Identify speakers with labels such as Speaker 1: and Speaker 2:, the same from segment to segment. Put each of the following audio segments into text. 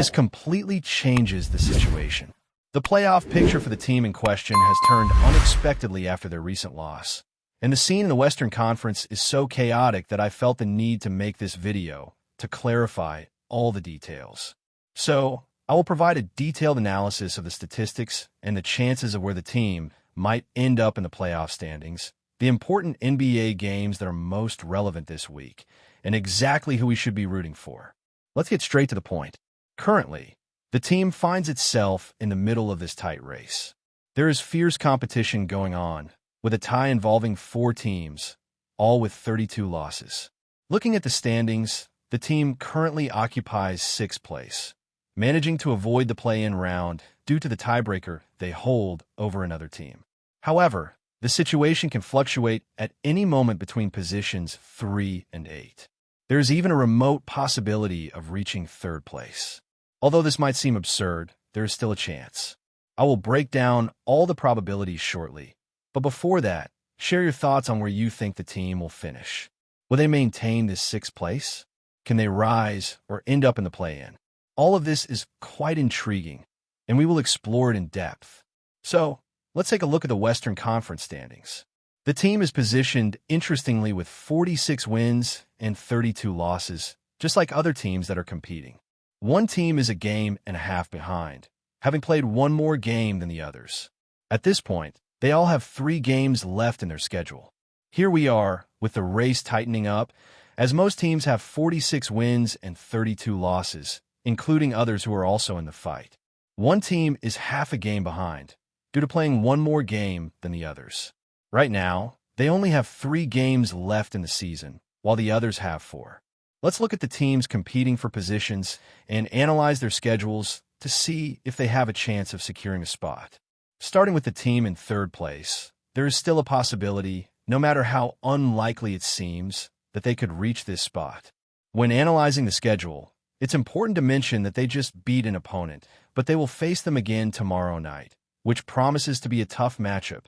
Speaker 1: This completely changes the situation. The playoff picture for the team in question has turned unexpectedly after their recent loss. And the scene in the Western Conference is so chaotic that I felt the need to make this video to clarify all the details. So, I will provide a detailed analysis of the statistics and the chances of where the team might end up in the playoff standings, the important NBA games that are most relevant this week, and exactly who we should be rooting for. Let's get straight to the point. Currently, the team finds itself in the middle of this tight race. There is fierce competition going on, with a tie involving 4 teams, all with 32 losses. Looking at the standings, the team currently occupies 6th place, managing to avoid the play-in round due to the tiebreaker they hold over another team. However, the situation can fluctuate at any moment between positions 3 and 8. There is even a remote possibility of reaching 3rd place. Although this might seem absurd, there is still a chance. I will break down all the probabilities shortly, but before that, share your thoughts on where you think the team will finish. Will they maintain this 6th place? Can they rise or end up in the play-in? All of this is quite intriguing, and we will explore it in depth. So, let's take a look at the Western Conference standings. The team is positioned interestingly with 46 wins and 32 losses, just like other teams that are competing. One team is a game and a half behind, having played one more game than the others. At this point, they all have 3 games left in their schedule. Here we are, with the race tightening up, as most teams have 46 wins and 32 losses, including others who are also in the fight. One team is half a game behind, due to playing one more game than the others. Right now, they only have 3 games left in the season, while the others have 4. Let's look at the teams competing for positions and analyze their schedules to see if they have a chance of securing a spot. Starting with the team in 3rd place, there is still a possibility, no matter how unlikely it seems, that they could reach this spot. When analyzing the schedule, it's important to mention that they just beat an opponent, but they will face them again tomorrow night, which promises to be a tough matchup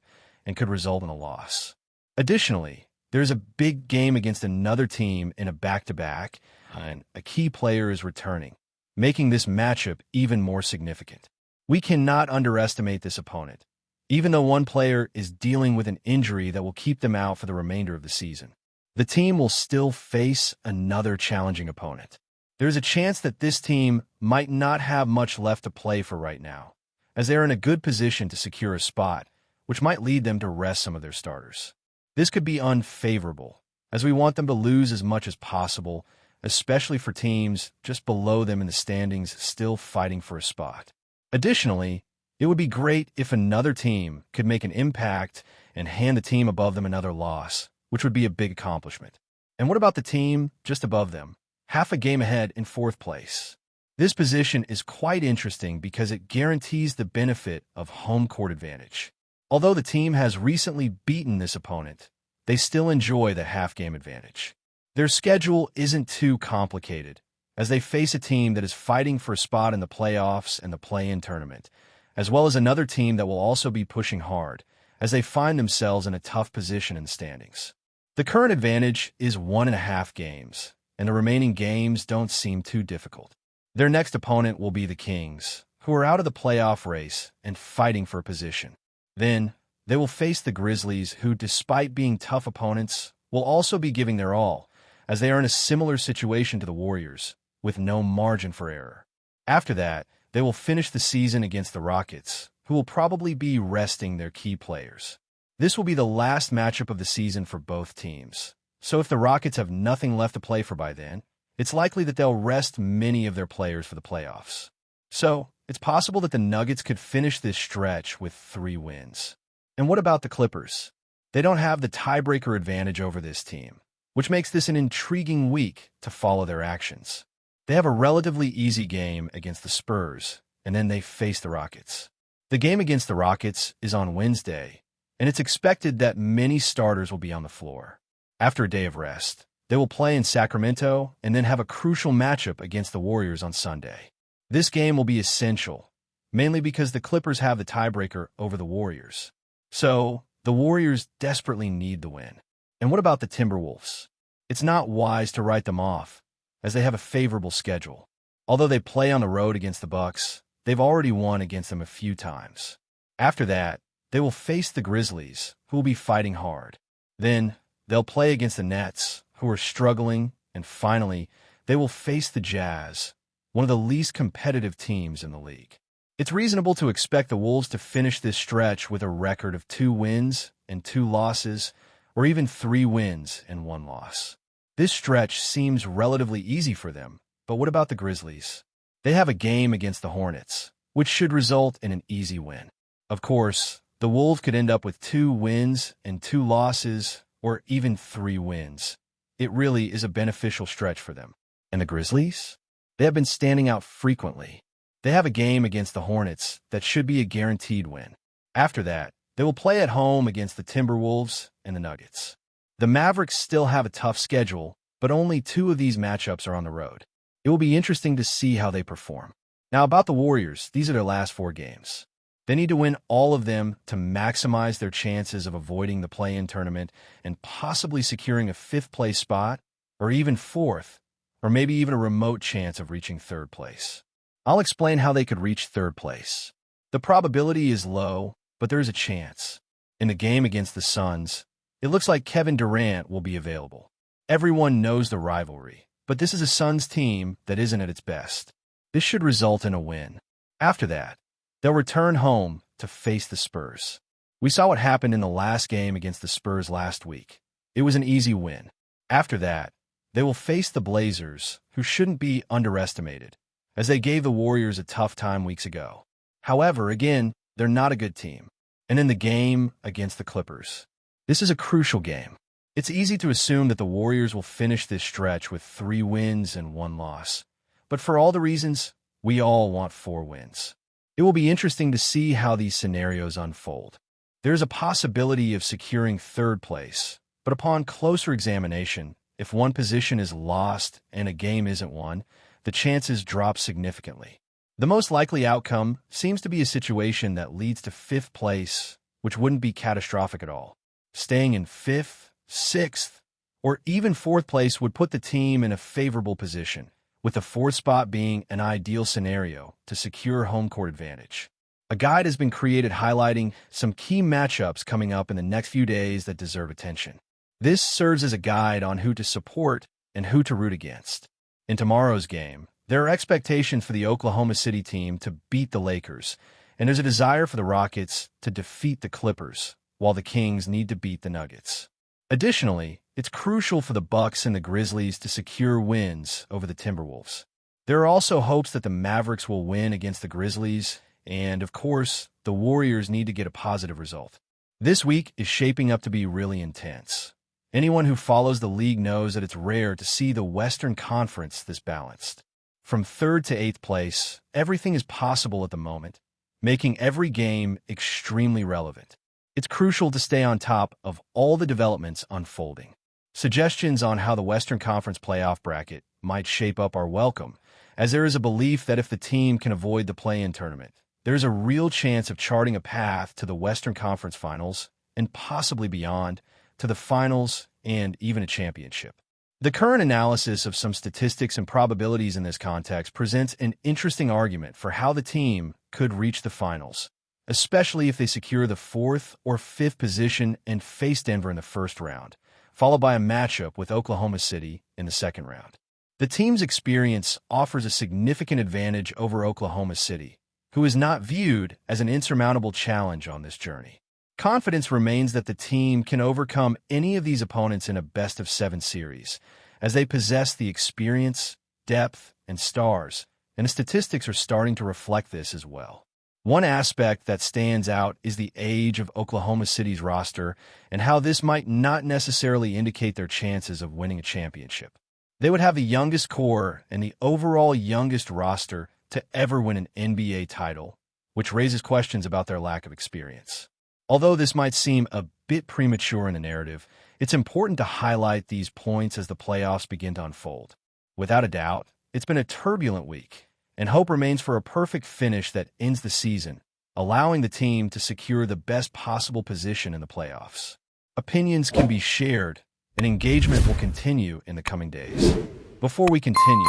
Speaker 1: and could result in a loss. Additionally, there's a big game against another team in a back-to-back, and a key player is returning, making this matchup even more significant. We cannot underestimate this opponent, even though one player is dealing with an injury that will keep them out for the remainder of the season. The team will still face another challenging opponent. There's a chance that this team might not have much left to play for right now, as they are in a good position to secure a spot, which might lead them to rest some of their starters. This could be unfavorable, as we want them to lose as much as possible, especially for teams just below them in the standings still fighting for a spot. Additionally, it would be great if another team could make an impact and hand the team above them another loss, which would be a big accomplishment. And what about the team just above them, half a game ahead in 4th place? This position is quite interesting because it guarantees the benefit of home court advantage. Although the team has recently beaten this opponent, they still enjoy the half-game advantage. Their schedule isn't too complicated, as they face a team that is fighting for a spot in the playoffs and the play-in tournament, as well as another team that will also be pushing hard, as they find themselves in a tough position in the standings. The current advantage is 1.5 games, and the remaining games don't seem too difficult. Their next opponent will be the Kings, who are out of the playoff race and fighting for a position. Then, they will face the Grizzlies, who, despite being tough opponents, will also be giving their all, as they are in a similar situation to the Warriors, with no margin for error. After that, they will finish the season against the Rockets, who will probably be resting their key players. This will be the last matchup of the season for both teams, so if the Rockets have nothing left to play for by then, it's likely that they'll rest many of their players for the playoffs. So, it's possible that the Nuggets could finish this stretch with 3 wins. And what about the Clippers? They don't have the tiebreaker advantage over this team, which makes this an intriguing week to follow their actions. They have a relatively easy game against the Spurs, and then they face the Rockets. The game against the Rockets is on Wednesday, and it's expected that many starters will be on the floor. After a day of rest, they will play in Sacramento and then have a crucial matchup against the Warriors on Sunday. This game will be essential, mainly because the Clippers have the tiebreaker over the Warriors. So, the Warriors desperately need the win. And what about the Timberwolves? It's not wise to write them off, as they have a favorable schedule. Although they play on the road against the Bucks, they've already won against them a few times. After that, they will face the Grizzlies, who will be fighting hard. Then, they'll play against the Nets, who are struggling, and finally, they will face the Jazz, one of the least competitive teams in the league. It's reasonable to expect the Wolves to finish this stretch with a record of 2 wins and 2 losses, or even 3 wins and 1 loss. This stretch seems relatively easy for them, but what about the Grizzlies? They have a game against the Hornets, which should result in an easy win. Of course, the Wolves could end up with 2 wins and 2 losses, or even 3 wins. It really is a beneficial stretch for them. And the Grizzlies? They have been standing out frequently. They have a game against the Hornets that should be a guaranteed win. After that, they will play at home against the Timberwolves and the Nuggets. The Mavericks still have a tough schedule, but only 2 of these matchups are on the road. It will be interesting to see how they perform. Now about the Warriors, these are their last 4 games. They need to win all of them to maximize their chances of avoiding the play-in tournament and possibly securing a 5th-place spot, or even 4th, or maybe even a remote chance of reaching 3rd place. I'll explain how they could reach 3rd place. The probability is low, but there is a chance. In the game against the Suns, it looks like Kevin Durant will be available. Everyone knows the rivalry, but this is a Suns team that isn't at its best. This should result in a win. After that, they'll return home to face the Spurs. We saw what happened in the last game against the Spurs last week. It was an easy win. After that, they will face the Blazers, who shouldn't be underestimated, as they gave the Warriors a tough time weeks ago. However, again, they're not a good team. And in the game against the Clippers, this is a crucial game. It's easy to assume that the Warriors will finish this stretch with 3 wins and 1 loss. But for all the reasons, we all want 4 wins. It will be interesting to see how these scenarios unfold. There's a possibility of securing 3rd place, but upon closer examination, if one position is lost and a game isn't won, the chances drop significantly. The most likely outcome seems to be a situation that leads to 5th place, which wouldn't be catastrophic at all. Staying in 5th, 6th, or even 4th place would put the team in a favorable position, with the 4th spot being an ideal scenario to secure home court advantage. A guide has been created highlighting some key matchups coming up in the next few days that deserve attention. This serves as a guide on who to support and who to root against. In tomorrow's game, there are expectations for the Oklahoma City team to beat the Lakers, and there's a desire for the Rockets to defeat the Clippers, while the Kings need to beat the Nuggets. Additionally, it's crucial for the Bucks and the Grizzlies to secure wins over the Timberwolves. There are also hopes that the Mavericks will win against the Grizzlies, and, of course, the Warriors need to get a positive result. This week is shaping up to be really intense. Anyone who follows the league knows that it's rare to see the Western Conference this balanced. From 3rd to 8th place, everything is possible at the moment, making every game extremely relevant. It's crucial to stay on top of all the developments unfolding. Suggestions on how the Western Conference playoff bracket might shape up are welcome, as there is a belief that if the team can avoid the play-in tournament, there's a real chance of charting a path to the Western Conference Finals, and possibly beyond, to the Finals and even a championship. The current analysis of some statistics and probabilities in this context presents an interesting argument for how the team could reach the Finals, especially if they secure the 4th or 5th position and face Denver in the 1st round, followed by a matchup with Oklahoma City in the 2nd round. The team's experience offers a significant advantage over Oklahoma City, who is not viewed as an insurmountable challenge on this journey. Confidence remains that the team can overcome any of these opponents in a best-of-7 series, as they possess the experience, depth, and stars, and the statistics are starting to reflect this as well. One aspect that stands out is the age of Oklahoma City's roster and how this might not necessarily indicate their chances of winning a championship. They would have the youngest core and the overall youngest roster to ever win an NBA title, which raises questions about their lack of experience. Although this might seem a bit premature in the narrative, it's important to highlight these points as the playoffs begin to unfold. Without a doubt, it's been a turbulent week, and hope remains for a perfect finish that ends the season, allowing the team to secure the best possible position in the playoffs. Opinions can be shared, and engagement will continue in the coming days. Before we continue,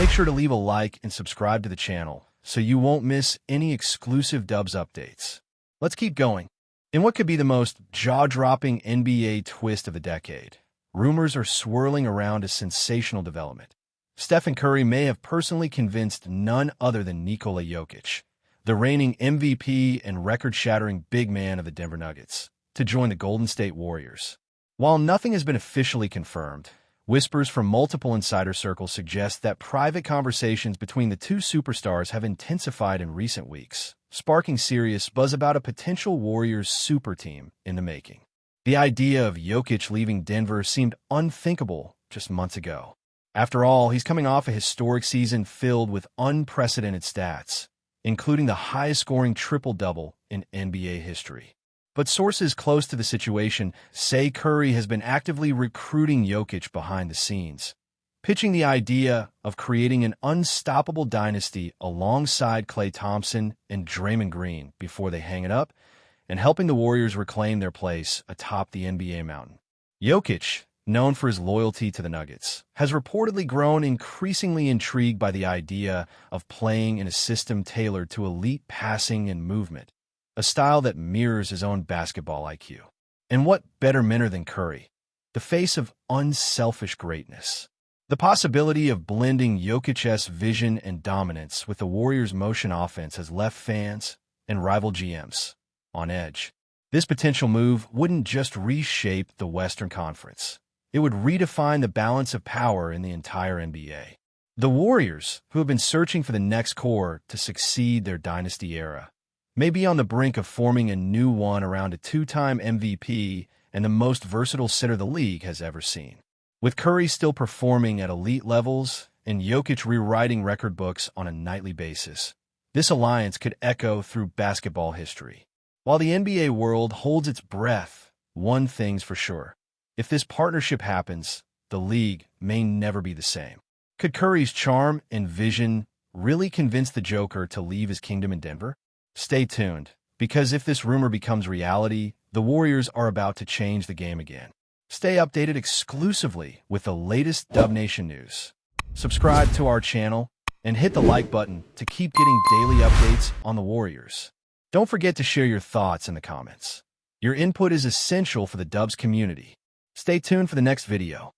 Speaker 1: Make sure to leave a like and subscribe to the channel so you won't miss any exclusive Dubs updates. Let's keep going. In what could be the most jaw-dropping NBA twist of the decade, rumors are swirling around a sensational development. Stephen Curry may have personally convinced none other than Nikola Jokic, the reigning MVP and record-shattering big man of the Denver Nuggets, to join the Golden State Warriors. While nothing has been officially confirmed, whispers from multiple insider circles suggest that private conversations between the two superstars have intensified in recent weeks, sparking serious buzz about a potential Warriors super team in the making. The idea of Jokic leaving Denver seemed unthinkable just months ago. After all, he's coming off a historic season filled with unprecedented stats, including the highest-scoring triple-double in NBA history. But sources close to the situation say Curry has been actively recruiting Jokic behind the scenes, pitching the idea of creating an unstoppable dynasty alongside Klay Thompson and Draymond Green before they hang it up, and helping the Warriors reclaim their place atop the NBA mountain. Jokic, known for his loyalty to the Nuggets, has reportedly grown increasingly intrigued by the idea of playing in a system tailored to elite passing and movement, a style that mirrors his own basketball IQ. And what better mentor than Curry, the face of unselfish greatness? The possibility of blending Jokic's vision and dominance with the Warriors' motion offense has left fans and rival GMs on edge. This potential move wouldn't just reshape the Western Conference. It would redefine the balance of power in the entire NBA. The Warriors, who have been searching for the next core to succeed their dynasty era, may be on the brink of forming a new one around a two-time MVP and the most versatile center the league has ever seen. With Curry still performing at elite levels and Jokic rewriting record books on a nightly basis, this alliance could echo through basketball history. While the NBA world holds its breath, one thing's for sure. If this partnership happens, the league may never be the same. Could Curry's charm and vision really convince the Joker to leave his kingdom in Denver? Stay tuned, because if this rumor becomes reality, the Warriors are about to change the game again. Stay updated exclusively with the latest Dub Nation news. Subscribe to our channel and hit the like button to keep getting daily updates on the Warriors. Don't forget to share your thoughts in the comments. Your input is essential for the Dubs community. Stay tuned for the next video.